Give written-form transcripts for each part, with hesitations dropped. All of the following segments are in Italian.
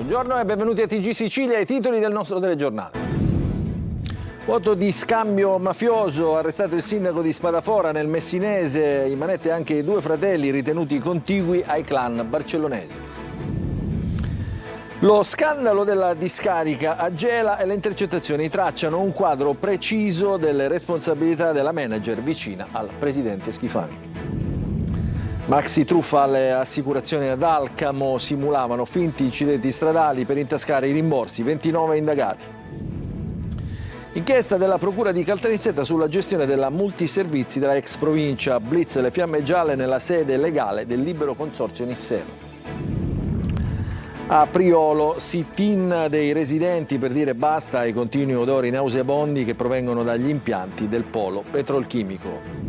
Buongiorno e benvenuti a TG Sicilia, i titoli del nostro telegiornale. Voto di scambio mafioso, arrestato il sindaco di Spadafora nel Messinese, in manette anche i due fratelli ritenuti contigui ai clan barcellonesi. Lo scandalo della discarica a Gela e le intercettazioni tracciano un quadro preciso delle responsabilità della manager vicina al presidente Schifani. Maxi truffa alle assicurazioni ad Alcamo, simulavano finti incidenti stradali per intascare i rimborsi, 29 indagati. Inchiesta della Procura di Caltanissetta sulla gestione della multiservizi della ex provincia, blitz le fiamme gialle nella sede legale del Libero Consorzio Nisseno. A Priolo, sit-in dei residenti per dire basta ai continui odori nauseabondi che provengono dagli impianti del polo petrolchimico.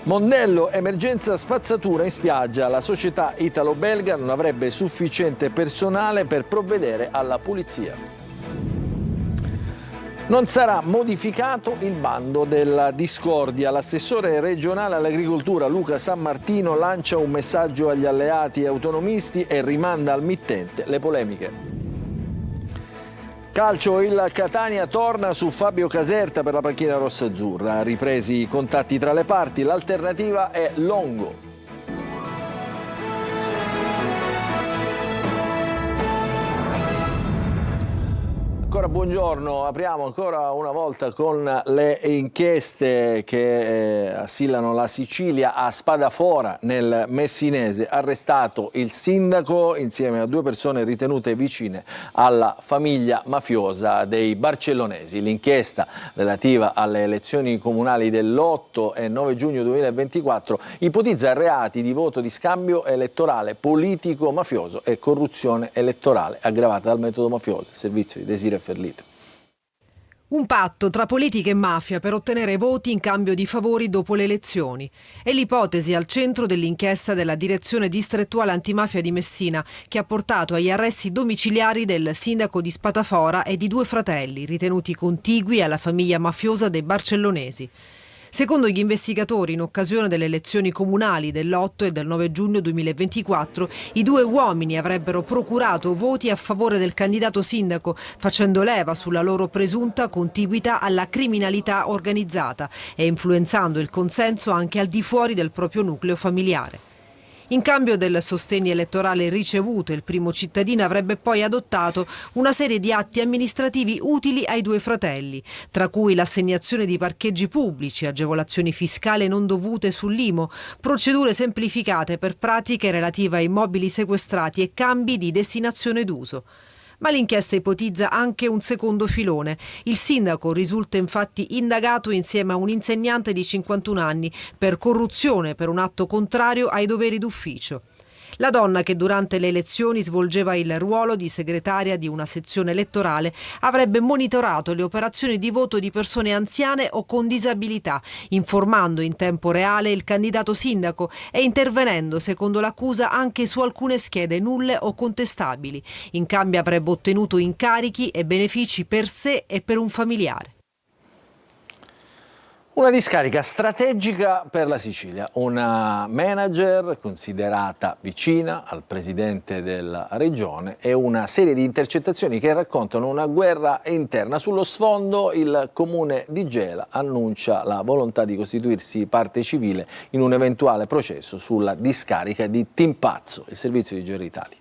Mondello, emergenza spazzatura in spiaggia. La società italo-belga non avrebbe sufficiente personale per provvedere alla pulizia. Non sarà modificato il bando della discordia. L'assessore regionale all'agricoltura Luca Sammartino lancia un messaggio agli alleati autonomisti e rimanda al mittente le polemiche. Calcio, il Catania torna su Fabio Caserta per la panchina rossazzurra. Ripresi i contatti tra le parti, l'alternativa è Longo. Ancora buongiorno, apriamo ancora una volta con le inchieste che assillano la Sicilia. A Spadafora nel Messinese, arrestato il sindaco insieme a due persone ritenute vicine alla famiglia mafiosa dei barcellonesi. L'inchiesta relativa alle elezioni comunali dell'8 e 9 giugno 2024 ipotizza reati di voto di scambio elettorale politico mafioso e corruzione elettorale aggravata dal metodo mafioso. Il servizio di Desiree Ferlito. Un patto tra politica e mafia per ottenere voti in cambio di favori dopo le elezioni. È l'ipotesi al centro dell'inchiesta della Direzione Distrettuale Antimafia di Messina, che ha portato agli arresti domiciliari del sindaco di Spadafora e di due fratelli, ritenuti contigui alla famiglia mafiosa dei barcellonesi. Secondo gli investigatori, in occasione delle elezioni comunali dell'8 e del 9 giugno 2024, i due uomini avrebbero procurato voti a favore del candidato sindaco, facendo leva sulla loro presunta contiguità alla criminalità organizzata e influenzando il consenso anche al di fuori del proprio nucleo familiare. In cambio del sostegno elettorale ricevuto, il primo cittadino avrebbe poi adottato una serie di atti amministrativi utili ai due fratelli, tra cui l'assegnazione di parcheggi pubblici, agevolazioni fiscali non dovute sull'IMO, procedure semplificate per pratiche relative a immobili sequestrati e cambi di destinazione d'uso. Ma l'inchiesta ipotizza anche un secondo filone. Il sindaco risulta infatti indagato insieme a un insegnante di 51 anni per corruzione per un atto contrario ai doveri d'ufficio. La donna, che durante le elezioni svolgeva il ruolo di segretaria di una sezione elettorale, avrebbe monitorato le operazioni di voto di persone anziane o con disabilità, informando in tempo reale il candidato sindaco e intervenendo, secondo l'accusa, anche su alcune schede nulle o contestabili. In cambio avrebbe ottenuto incarichi e benefici per sé e per un familiare. Una discarica strategica per la Sicilia, una manager considerata vicina al presidente della regione e una serie di intercettazioni che raccontano una guerra interna. Sullo sfondo il comune di Gela annuncia la volontà di costituirsi parte civile in un eventuale processo sulla discarica di Timpazzo. Il servizio di GR Italia.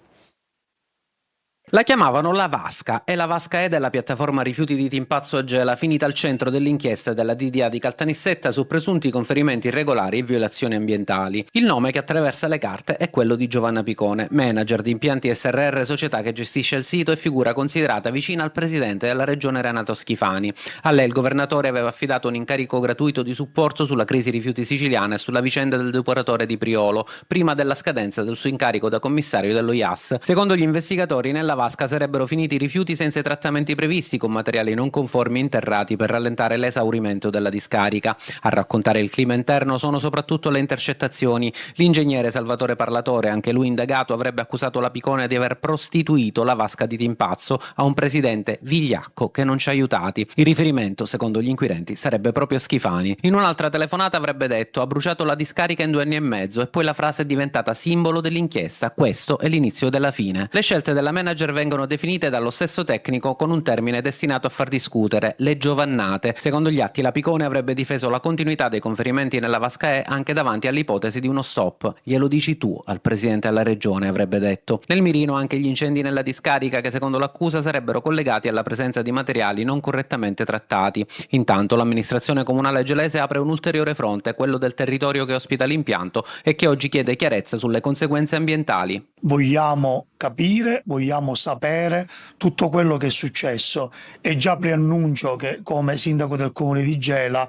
La chiamavano la Vasca e la Vasca è della piattaforma rifiuti di Timpazzo a Gela, finita al centro dell'inchiesta della DDA di Caltanissetta su presunti conferimenti irregolari e violazioni ambientali. Il nome che attraversa le carte è quello di Giovanna Picone, manager di impianti SRR, società che gestisce il sito e figura considerata vicina al presidente della regione Renato Schifani. A lei il governatore aveva affidato un incarico gratuito di supporto sulla crisi rifiuti siciliana e sulla vicenda del depuratore di Priolo, prima della scadenza del suo incarico da commissario dello IAS. Secondo gli investigatori, nella vasca sarebbero finiti rifiuti senza i trattamenti previsti, con materiali non conformi interrati per rallentare l'esaurimento della discarica. A raccontare il clima interno sono soprattutto le intercettazioni. L'ingegnere Salvatore Parlatore, anche lui indagato, avrebbe accusato la Picone di aver prostituito la vasca di Timpazzo a un presidente vigliacco che non ci ha aiutati. Il riferimento, secondo gli inquirenti, sarebbe proprio Schifani. In un'altra telefonata avrebbe detto: ha bruciato la discarica in 2 anni e mezzo, e poi la frase è diventata simbolo dell'inchiesta. Questo è l'inizio della fine. Le scelte della manager vengono definite dallo stesso tecnico con un termine destinato a far discutere: le giovannate. Secondo gli atti la Picone avrebbe difeso la continuità dei conferimenti nella vasca E anche davanti all'ipotesi di uno stop. Glielo dici tu al presidente della regione, avrebbe detto. Nel mirino anche gli incendi nella discarica, che secondo l'accusa sarebbero collegati alla presenza di materiali non correttamente trattati. Intanto l'amministrazione comunale gelese apre un ulteriore fronte, quello del territorio che ospita l'impianto e che oggi chiede chiarezza sulle conseguenze ambientali. Vogliamo capire, vogliamo sapere tutto quello che è successo, e già preannuncio che come sindaco del comune di Gela,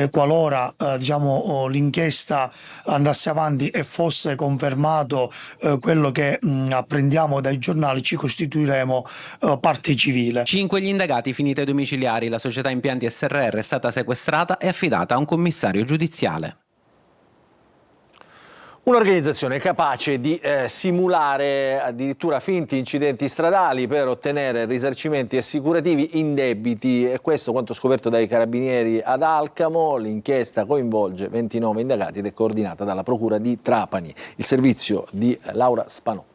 qualora l'inchiesta andasse avanti e fosse confermato quello che apprendiamo dai giornali, ci costituiremo parte civile. 5 gli indagati finiti ai domiciliari. La società Impianti SRR è stata sequestrata e affidata a un commissario giudiziale. Un'organizzazione capace di simulare addirittura finti incidenti stradali per ottenere risarcimenti assicurativi indebiti, e questo quanto scoperto dai carabinieri ad Alcamo. L'inchiesta coinvolge 29 indagati ed è coordinata dalla Procura di Trapani. Il servizio di Laura Spanò.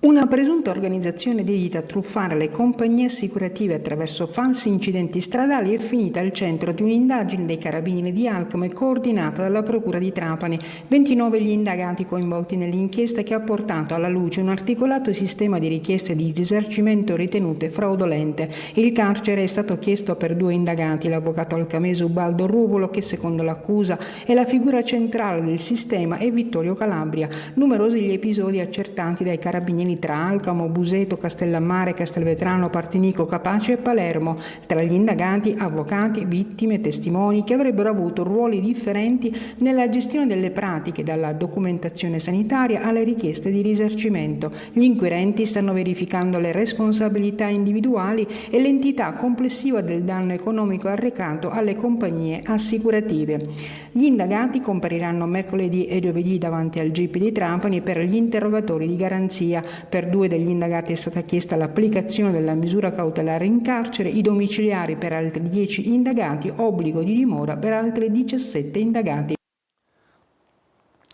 Una presunta organizzazione dedita a truffare le compagnie assicurative attraverso falsi incidenti stradali è finita al centro di un'indagine dei carabinieri di Alcamo e coordinata dalla Procura di Trapani. 29 gli indagati coinvolti nell'inchiesta, che ha portato alla luce un articolato sistema di richieste di risarcimento ritenute fraudolente. Il carcere è stato chiesto per 2 indagati, l'avvocato alcamese Ubaldo Ruvolo, che secondo l'accusa è la figura centrale del sistema, e Vittorio Calabria. Numerosi gli episodi accertati dai carabinieri tra Alcamo, Buseto, Castellammare, Castelvetrano, Partinico, Capaci e Palermo. Tra gli indagati avvocati, vittime, testimoni che avrebbero avuto ruoli differenti nella gestione delle pratiche, dalla documentazione sanitaria alle richieste di risarcimento. Gli inquirenti stanno verificando le responsabilità individuali e l'entità complessiva del danno economico arrecato alle compagnie assicurative. Gli indagati compariranno mercoledì e giovedì davanti al GIP di Trapani per gli interrogatori di garanzia. Per 2 degli indagati è stata chiesta l'applicazione della misura cautelare in carcere, i domiciliari per altri 10 indagati, obbligo di dimora per altri 17 indagati.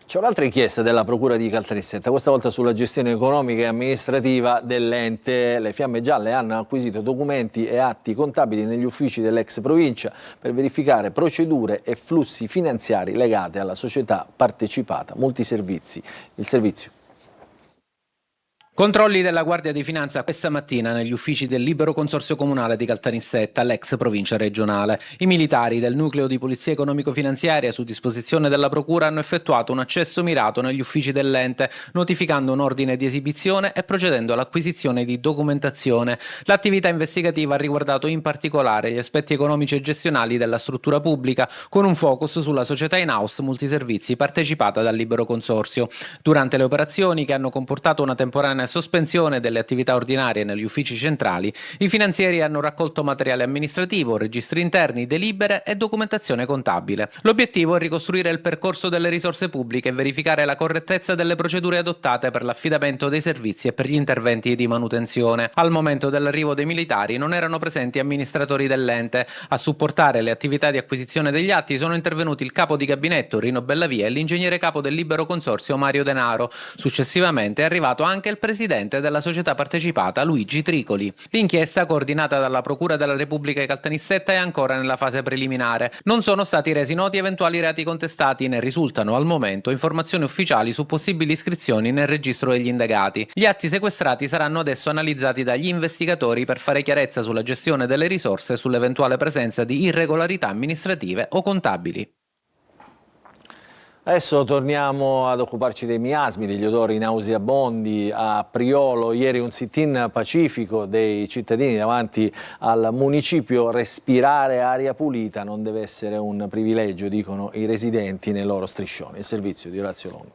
C'è un'altra inchiesta della Procura di Caltanissetta, questa volta sulla gestione economica e amministrativa dell'ente. Le Fiamme Gialle hanno acquisito documenti e atti contabili negli uffici dell'ex provincia per verificare procedure e flussi finanziari legati alla società partecipata Multiservizi. Il servizio. Controlli della Guardia di Finanza questa mattina negli uffici del Libero Consorzio Comunale di Caltanissetta, l'ex provincia regionale. I militari del nucleo di polizia economico-finanziaria, su disposizione della Procura, hanno effettuato un accesso mirato negli uffici dell'ente, notificando un ordine di esibizione e procedendo all'acquisizione di documentazione. L'attività investigativa ha riguardato in particolare gli aspetti economici e gestionali della struttura pubblica, con un focus sulla società in-house Multiservizi partecipata dal Libero Consorzio. Durante le operazioni, che hanno comportato una temporanea sospensione delle attività ordinarie negli uffici centrali, i finanzieri hanno raccolto materiale amministrativo, registri interni, delibere e documentazione contabile. L'obiettivo è ricostruire il percorso delle risorse pubbliche e verificare la correttezza delle procedure adottate per l'affidamento dei servizi e per gli interventi di manutenzione. Al momento dell'arrivo dei militari non erano presenti amministratori dell'ente. A supportare le attività di acquisizione degli atti sono intervenuti il capo di gabinetto Rino Bellavia e l'ingegnere capo del Libero Consorzio Mario Denaro. Successivamente è arrivato anche il presidente della società partecipata Luigi Tricoli. L'inchiesta, coordinata dalla Procura della Repubblica di Caltanissetta, è ancora nella fase preliminare. Non sono stati resi noti eventuali reati contestati, né risultano al momento informazioni ufficiali su possibili iscrizioni nel registro degli indagati. Gli atti sequestrati saranno adesso analizzati dagli investigatori per fare chiarezza sulla gestione delle risorse e sull'eventuale presenza di irregolarità amministrative o contabili. Adesso torniamo ad occuparci dei miasmi, degli odori nauseabondi a Priolo. Ieri un sit-in pacifico dei cittadini davanti al municipio. Respirare aria pulita non deve essere un privilegio, dicono i residenti nei loro striscioni. Il servizio di Orazio Longo.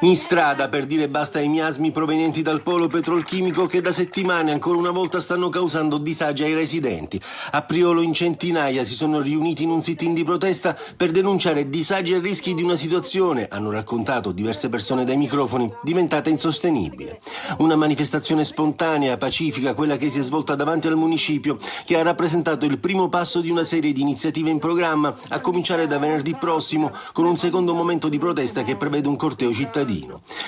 In strada per dire basta ai miasmi provenienti dal polo petrolchimico che da settimane ancora una volta stanno causando disagi ai residenti. A Priolo in centinaia si sono riuniti in un sit-in di protesta per denunciare disagi e rischi di una situazione, hanno raccontato diverse persone dai microfoni, diventata insostenibile. Una manifestazione spontanea, pacifica, quella che si è svolta davanti al municipio, che ha rappresentato il primo passo di una serie di iniziative in programma, a cominciare da venerdì prossimo, con un secondo momento di protesta che prevede un corteo cittadino.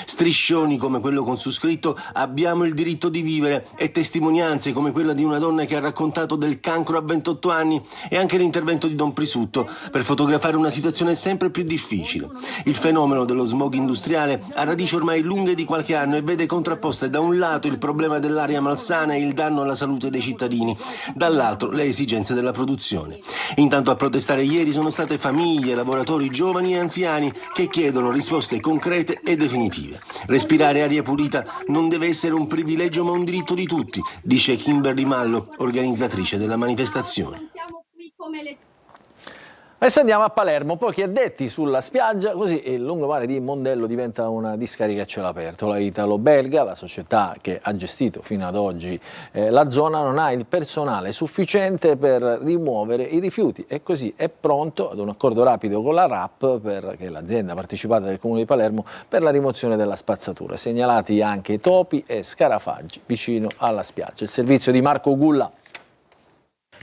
Striscioni come quello con su scritto "Abbiamo il diritto di vivere" e testimonianze come quella di una donna che ha raccontato del cancro a 28 anni e anche l'intervento di Don Prisutto per fotografare una situazione sempre più difficile. Il fenomeno dello smog industriale ha radici ormai lunghe di qualche anno e vede contrapposte da un lato il problema dell'aria malsana e il danno alla salute dei cittadini, dall'altro le esigenze della produzione. Intanto a protestare ieri sono state famiglie, lavoratori giovani e anziani che chiedono risposte concrete e definitive. Respirare aria pulita non deve essere un privilegio ma un diritto di tutti, dice Kimberly Mallo, organizzatrice della manifestazione. Adesso andiamo a Palermo, pochi addetti sulla spiaggia, così il lungomare di Mondello diventa una discarica a cielo aperto. La italo-belga, la società che ha gestito fino ad oggi la zona, non ha il personale sufficiente per rimuovere i rifiuti e così è pronto ad un accordo rapido con la RAP, che è l'azienda partecipata del Comune di Palermo, per la rimozione della spazzatura. Segnalati anche topi e scarafaggi vicino alla spiaggia. Il servizio di Marco Gulla.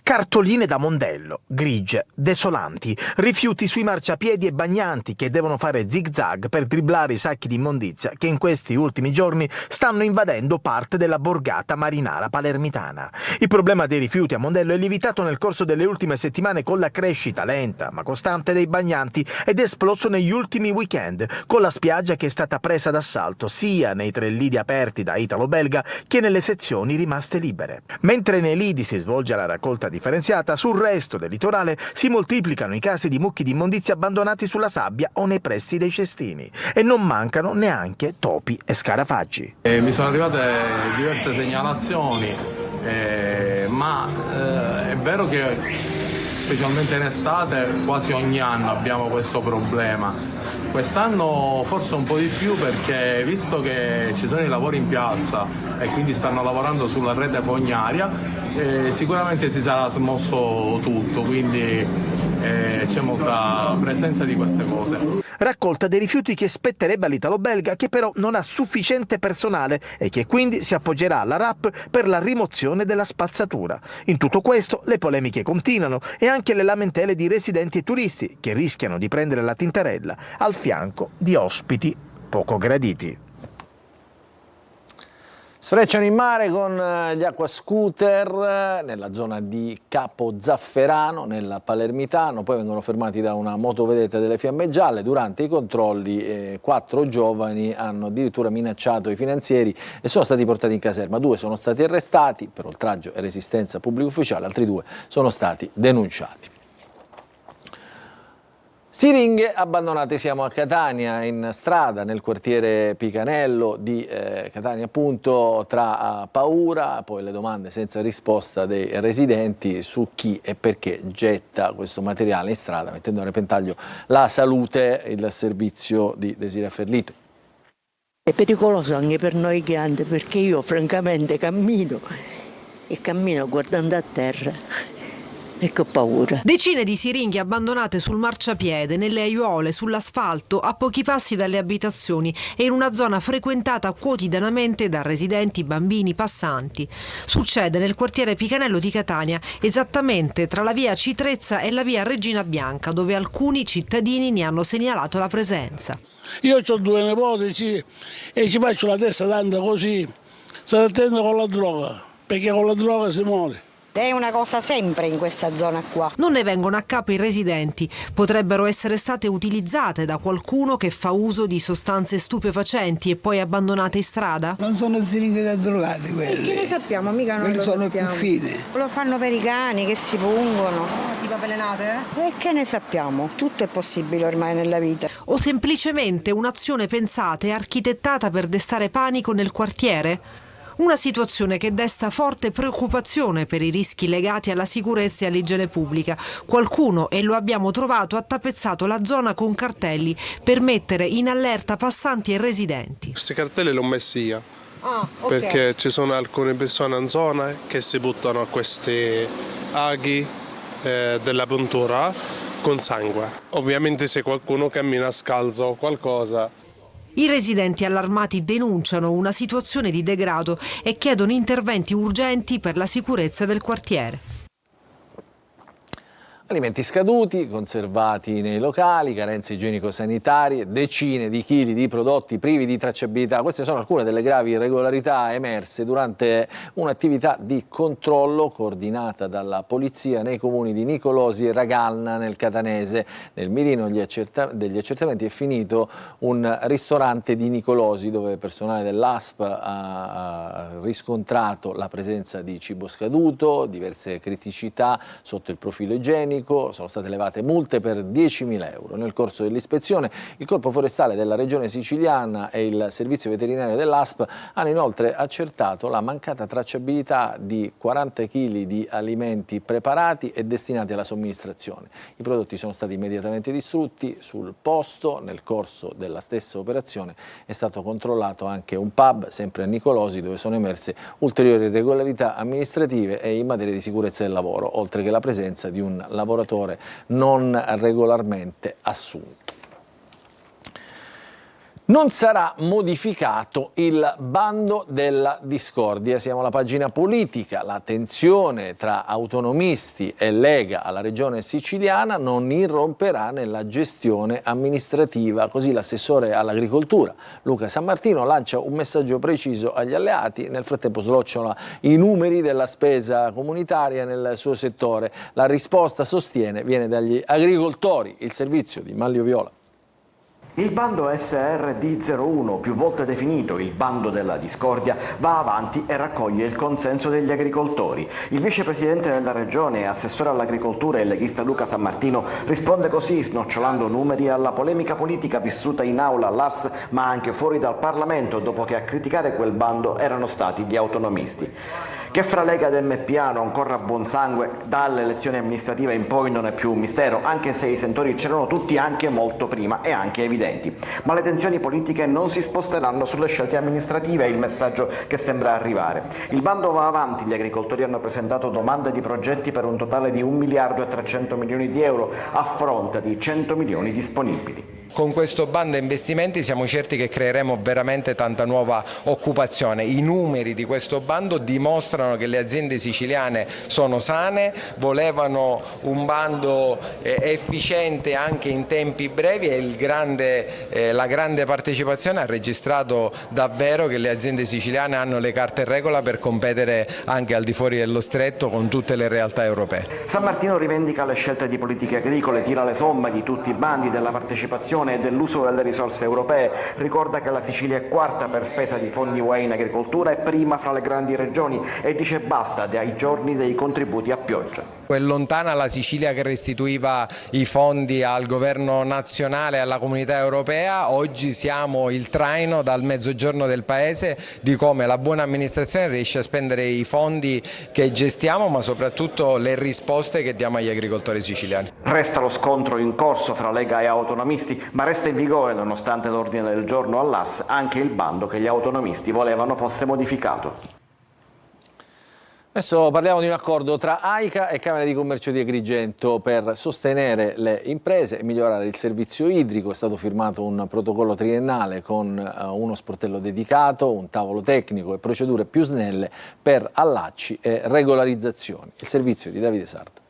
Cartoline da Mondello, grigie, desolanti, rifiuti sui marciapiedi e bagnanti che devono fare zig-zag per dribblare i sacchi di immondizia che in questi ultimi giorni stanno invadendo parte della borgata marinara palermitana. Il problema dei rifiuti a Mondello è lievitato nel corso delle ultime settimane con la crescita lenta ma costante dei bagnanti ed è esploso negli ultimi weekend con la spiaggia che è stata presa d'assalto sia nei 3 lidi aperti da italo-belga che nelle sezioni rimaste libere. Mentre nei lidi si svolge la raccolta differenziata, sul resto del litorale si moltiplicano i casi di mucchi di immondizia abbandonati sulla sabbia o nei pressi dei cestini e non mancano neanche topi e scarafaggi. Mi sono arrivate diverse segnalazioni, ma è vero che specialmente in estate quasi ogni anno abbiamo questo problema. Quest'anno forse un po' di più perché visto che ci sono i lavori in piazza e quindi stanno lavorando sulla rete fognaria, sicuramente si sarà smosso tutto, quindi c'è molta presenza di queste cose. Raccolta dei rifiuti che spetterebbe all'italo-belga, che però non ha sufficiente personale e che quindi si appoggerà alla RAP per la rimozione della spazzatura. In tutto questo le polemiche continuano e anche le lamentele di residenti e turisti che rischiano di prendere la tintarella al fianco di ospiti poco graditi. Sfrecciano in mare con gli acquascooter nella zona di Capo Zafferano, nel Palermitano, poi vengono fermati da una motovedetta delle Fiamme Gialle. Durante i controlli 4 giovani hanno addirittura minacciato i finanzieri e sono stati portati in caserma. 2 sono stati arrestati per oltraggio e resistenza pubblico ufficiale, altri 2 sono stati denunciati. Siringhe abbandonate, siamo a Catania, in strada nel quartiere Picanello di Catania, appunto, tra paura, poi le domande senza risposta dei residenti su chi e perché getta questo materiale in strada, mettendo a repentaglio la salute. Il servizio di Desiree Ferlito. È pericoloso anche per noi grandi perché io francamente cammino guardando a terra. Ecco, paura. Decine di siringhe abbandonate sul marciapiede, nelle aiuole, sull'asfalto, a pochi passi dalle abitazioni e in una zona frequentata quotidianamente da residenti, bambini, passanti. Succede nel quartiere Picanello di Catania, esattamente tra la via Citrezza e la via Regina Bianca, dove alcuni cittadini ne hanno segnalato la presenza. Io ho 2 nipoti e ci faccio la testa tanto così, state attento con la droga, perché con la droga si muore. È una cosa sempre in questa zona qua. Non ne vengono a capo i residenti. Potrebbero essere state utilizzate da qualcuno che fa uso di sostanze stupefacenti e poi abbandonate in strada? Non sono siringhe da drogati quelli. Che ne sappiamo? Mica non quelli lo sono sappiamo. Più fine. Lo fanno per i cani che si pungono. Tipo avvelenate? E che ne sappiamo? Tutto è possibile ormai nella vita. O semplicemente un'azione pensata e architettata per destare panico nel quartiere? Una situazione che desta forte preoccupazione per i rischi legati alla sicurezza e all'igiene pubblica. Qualcuno, e lo abbiamo trovato, ha tappezzato la zona con cartelli per mettere in allerta passanti e residenti. Questi cartelli li ho messi io, perché ci sono alcune persone in zona che si buttano a questi aghi della puntura con sangue. Ovviamente se qualcuno cammina scalzo o qualcosa. I residenti allarmati denunciano una situazione di degrado e chiedono interventi urgenti per la sicurezza del quartiere. Alimenti scaduti, conservati nei locali, carenze igienico-sanitarie, decine di chili di prodotti privi di tracciabilità. Queste sono alcune delle gravi irregolarità emerse durante un'attività di controllo coordinata dalla polizia nei comuni di Nicolosi e Ragalna nel Catanese. Nel mirino degli accertamenti è finito un ristorante di Nicolosi dove il personale dell'ASP ha riscontrato la presenza di cibo scaduto, diverse criticità sotto il profilo igienico. Sono state elevate multe per 10.000 euro. Nel corso dell'ispezione il Corpo Forestale della Regione Siciliana e il Servizio Veterinario dell'ASP hanno inoltre accertato la mancata tracciabilità di 40 kg di alimenti preparati e destinati alla somministrazione. I prodotti sono stati immediatamente distrutti sul posto. Nel corso della stessa operazione è stato controllato anche un pub, sempre a Nicolosi, dove sono emerse ulteriori irregolarità amministrative e in materia di sicurezza del lavoro, oltre che la presenza di un lavoratore non regolarmente assunto. Non sarà modificato il bando della discordia. Siamo alla pagina politica. La tensione tra autonomisti e Lega alla regione siciliana non irromperà nella gestione amministrativa. Così l'assessore all'agricoltura Luca Sammartino lancia un messaggio preciso agli alleati. Nel frattempo slocciola i numeri della spesa comunitaria nel suo settore. La risposta, sostiene, viene dagli agricoltori. Il servizio di Manlio Viola. Il bando SRD01, più volte definito il bando della discordia, va avanti e raccoglie il consenso degli agricoltori. Il vicepresidente della regione e assessore all'agricoltura e leghista Luca Sammartino risponde così, snocciolando numeri, alla polemica politica vissuta in aula all'ARS ma anche fuori dal Parlamento, dopo che a criticare quel bando erano stati gli autonomisti. Che fra Lega ed MPA non corra buon sangue dalle elezioni amministrative in poi non è più un mistero, anche se i sentori c'erano tutti anche molto prima e anche evidenti. Ma le tensioni politiche non si sposteranno sulle scelte amministrative, è il messaggio che sembra arrivare. Il bando va avanti, gli agricoltori hanno presentato domande di progetti per un totale di 1 miliardo e 300 milioni di euro a fronte di 100 milioni disponibili. Con questo bando investimenti siamo certi che creeremo veramente tanta nuova occupazione. I numeri di questo bando dimostrano che le aziende siciliane sono sane, volevano un bando efficiente anche in tempi brevi e la grande partecipazione ha registrato davvero che le aziende siciliane hanno le carte in regola per competere anche al di fuori dello stretto con tutte le realtà europee. Sammartino rivendica le scelte di politiche agricole, tira le somme di tutti i bandi, della partecipazione e dell'uso delle risorse europee, ricorda che la Sicilia è quarta per spesa di fondi UE in agricoltura e prima fra le grandi regioni e dice basta ai giorni dei contributi a pioggia. È lontana la Sicilia che restituiva i fondi al governo nazionale e alla comunità europea, oggi siamo il traino dal mezzogiorno del paese di come la buona amministrazione riesce a spendere i fondi che gestiamo ma soprattutto le risposte che diamo agli agricoltori siciliani. Resta lo scontro in corso fra Lega e autonomisti, ma resta in vigore, nonostante l'ordine del giorno all'ARS, anche il bando che gli autonomisti volevano fosse modificato. Adesso parliamo di un accordo tra AICA e Camera di Commercio di Agrigento per sostenere le imprese e migliorare il servizio idrico. È stato firmato un protocollo triennale con uno sportello dedicato, un tavolo tecnico e procedure più snelle per allacci e regolarizzazioni. Il servizio di Davide Sardo.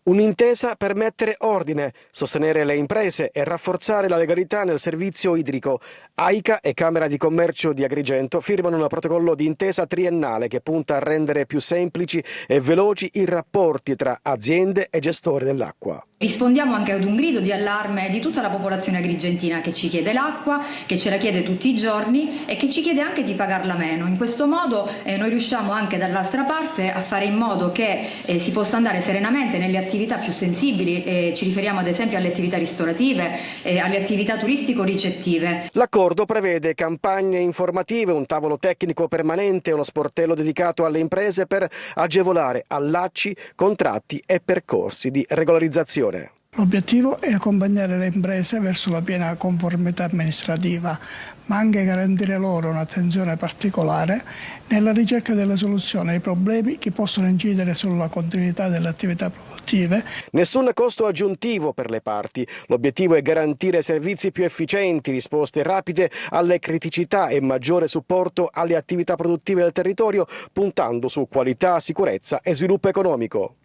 Un'intesa per mettere ordine, sostenere le imprese e rafforzare la legalità nel servizio idrico. AICA e Camera di Commercio di Agrigento firmano un protocollo di intesa triennale che punta a rendere più semplici e veloci i rapporti tra aziende e gestori dell'acqua. Rispondiamo anche ad un grido di allarme di tutta la popolazione agrigentina che ci chiede l'acqua, che ce la chiede tutti i giorni e che ci chiede anche di pagarla meno. In questo modo noi riusciamo anche dall'altra parte a fare in modo che si possa andare serenamente nelle attività più sensibili, ci riferiamo ad esempio alle attività ristorative, alle attività turistico-ricettive. L'accordo prevede campagne informative, un tavolo tecnico permanente e uno sportello dedicato alle imprese per agevolare allacci, contratti e percorsi di regolarizzazione. L'obiettivo è accompagnare le imprese verso la piena conformità amministrativa, ma anche garantire loro un'attenzione particolare nella ricerca delle soluzioni ai problemi che possono incidere sulla continuità delle attività produttive. Nessun costo aggiuntivo per le parti. L'obiettivo è garantire servizi più efficienti, risposte rapide alle criticità e maggiore supporto alle attività produttive del territorio, puntando su qualità, sicurezza e sviluppo economico.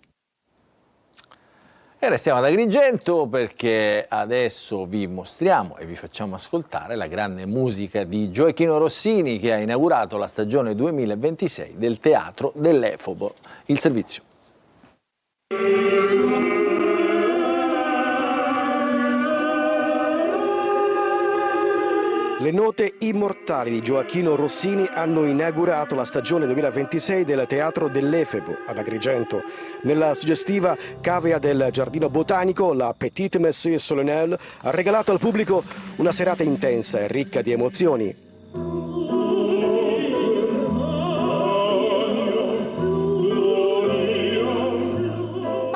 E restiamo ad Agrigento perché adesso vi mostriamo e vi facciamo ascoltare la grande musica di Gioachino Rossini che ha inaugurato la stagione 2026 del Teatro dell'Efobo. Il servizio. Le note immortali di Gioachino Rossini hanno inaugurato la stagione 2026 del Teatro dell'Efebo ad Agrigento. Nella suggestiva cavea del Giardino Botanico, la Petite Messe Solennelle ha regalato al pubblico una serata intensa e ricca di emozioni.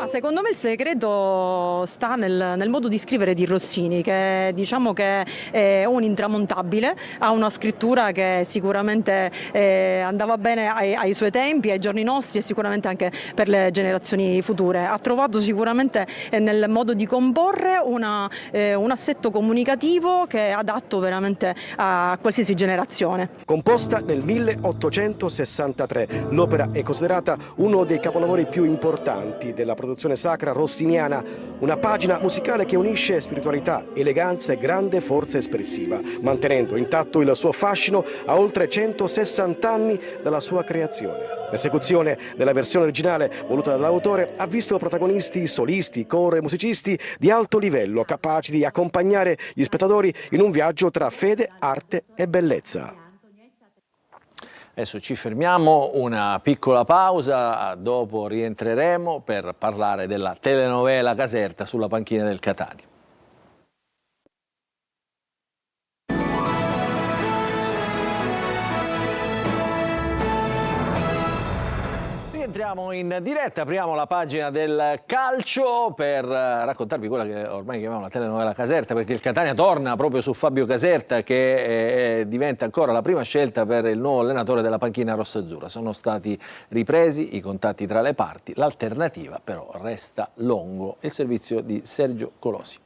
Secondo me il segreto sta nel modo di scrivere di Rossini, che diciamo che è un intramontabile, ha una scrittura che sicuramente andava bene ai suoi tempi, ai giorni nostri e sicuramente anche per le generazioni future. Ha trovato sicuramente nel modo di comporre un assetto comunicativo che è adatto veramente a qualsiasi generazione. Composta nel 1863, l'opera è considerata uno dei capolavori più importanti della produzione sacra rossiniana, una pagina musicale che unisce spiritualità, eleganza e grande forza espressiva, mantenendo intatto il suo fascino a oltre 160 anni dalla sua creazione. L'esecuzione della versione originale voluta dall'autore ha visto protagonisti solisti, coro e musicisti di alto livello, capaci di accompagnare gli spettatori in un viaggio tra fede, arte e bellezza. Adesso ci fermiamo, una piccola pausa, dopo rientreremo per parlare della telenovela Caserta sulla panchina del Catania. Entriamo in diretta, apriamo la pagina del calcio per raccontarvi quella che ormai chiamiamo la telenovela Caserta, perché il Catania torna proprio su Fabio Caserta che diventa ancora la prima scelta per il nuovo allenatore della panchina rossazzurra. Sono stati ripresi i contatti tra le parti, l'alternativa però resta Longo. Il servizio di Sergio Colosi.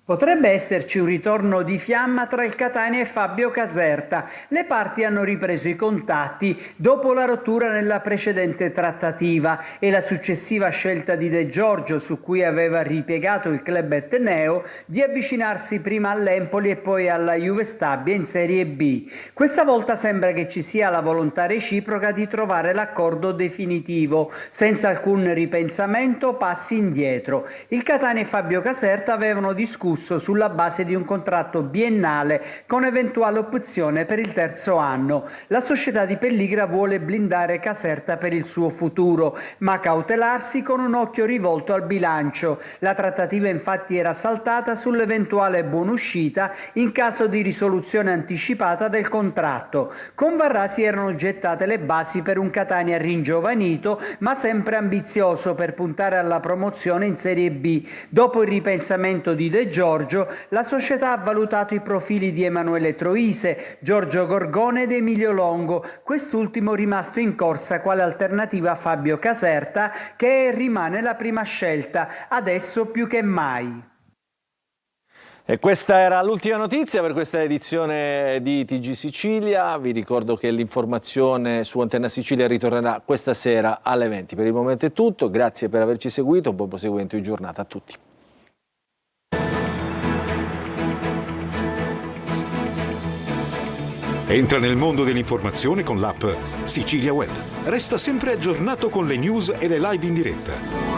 Potrebbe esserci un ritorno di fiamma tra il Catania e Fabio Caserta. Le parti hanno ripreso i contatti dopo la rottura nella precedente trattativa e la successiva scelta di De Giorgio, su cui aveva ripiegato il club etneo, di avvicinarsi prima all'Empoli e poi alla Juve Stabia in Serie B. Questa volta sembra che ci sia la volontà reciproca di trovare l'accordo definitivo, senza alcun ripensamento, passi indietro. Il Catania e Fabio Caserta avevano discusso sulla base di un contratto biennale con eventuale opzione per il terzo anno. La società di Pelligra vuole blindare Caserta per il suo futuro, ma cautelarsi con un occhio rivolto al bilancio. La trattativa infatti era saltata sull'eventuale buonuscita in caso di risoluzione anticipata del contratto. Con Varrà si erano gettate le basi per un Catania ringiovanito ma sempre ambizioso per puntare alla promozione in Serie B. Dopo il ripensamento di De Giorgio, la società ha valutato i profili di Emanuele Troise, Giorgio Gorgone ed Emilio Longo, quest'ultimo rimasto in corsa quale alternativa a Fabio Caserta, che rimane la prima scelta, adesso più che mai. E questa era l'ultima notizia per questa edizione di TG Sicilia. Vi ricordo che l'informazione su Antenna Sicilia ritornerà questa sera alle 20. Per il momento è tutto, grazie per averci seguito, buon proseguimento di giornata a tutti. Entra nel mondo dell'informazione con l'app Sicilia Web. Resta sempre aggiornato con le news e le live in diretta.